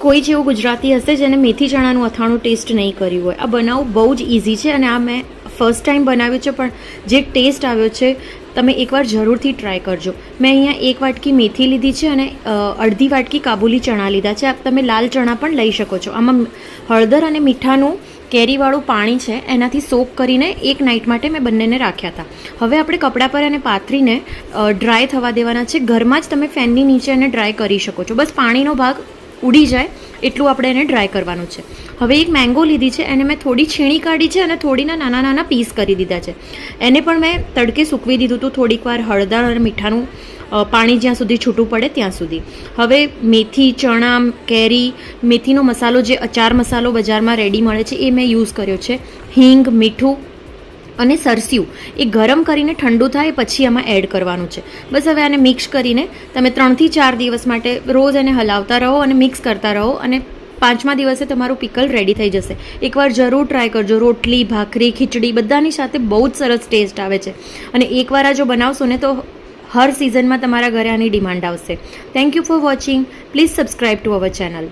કોઈ જેવું ગુજરાતી હશે જેને મેથી ચણાનું અથાણું ટેસ્ટ નહીં કર્યું હોય. આ બનાવવું બહુ જ ઇઝી છે અને આ મેં ફર્સ્ટ ટાઈમ બનાવ્યું છે, પણ જે ટેસ્ટ આવ્યો છે તમે એકવાર જરૂરથી ટ્રાય કરજો. મેં અહીંયા 1 વાટકી મેથી લીધી છે અને અડધી વાટકી કાબુલી ચણા લીધા છે. તમે લાલ ચણા પણ લઈ શકો છો. આમાં હળદર અને મીઠાનું કેરીવાળું પાણી છે એનાથી સોક કરીને 1 નાઇટ માટે મેં બંનેને રાખ્યા હતા. હવે આપણે કપડા પર એને પાથરીને ડ્રાય થવા દેવાના છે. ઘરમાં જ તમે ફેનની નીચે એને ડ્રાય કરી શકો છો. બસ પાણીનો ભાગ ઉડી જાય એટલું આપણે એને ડ્રાય કરવાનું છે. હવે એક મેંગો લીધી છે, એને મેં થોડી છીણી કાઢી છે અને થોડીના નાના નાના પીસ કરી દીધા છે. એને પણ મેં તડકે સૂકવી દીધું હતું થોડીક વાર, હળદર અને મીઠાનું પાણી જ્યાં સુધી છૂટું પડે ત્યાં સુધી. હવે મેથી, ચણા, કેરી, મેથીનો મસાલો જે અચાર મસાલો બજારમાં રેડી મળે છે એ મેં યુઝ કર્યો છે. હિંગ, મીઠું અને સરસ્યું એ ગરમ કરીને ઠંડુ થાય પછી આમાં એડ કરવાનું છે. બસ હવે આને મિક્સ કરીને તમે 3 થી 4 દિવસ માટે રોજ એને હલાવતા રહો અને મિક્સ કરતા રહો અને 5મા દિવસે તમારું પિકલ રેડી થઈ જશે. એકવાર જરૂર ટ્રાય કરજો. રોટલી, ભાખરી, ખીચડી બધાની સાથે બહુ જ સરસ ટેસ્ટ આવે છે અને એકવાર આ જો બનાવશો ને તો હર સિઝનમાં તમારા ઘરે આની ડિમાન્ડ આવશે. Thank you for watching. Please subscribe to our channel.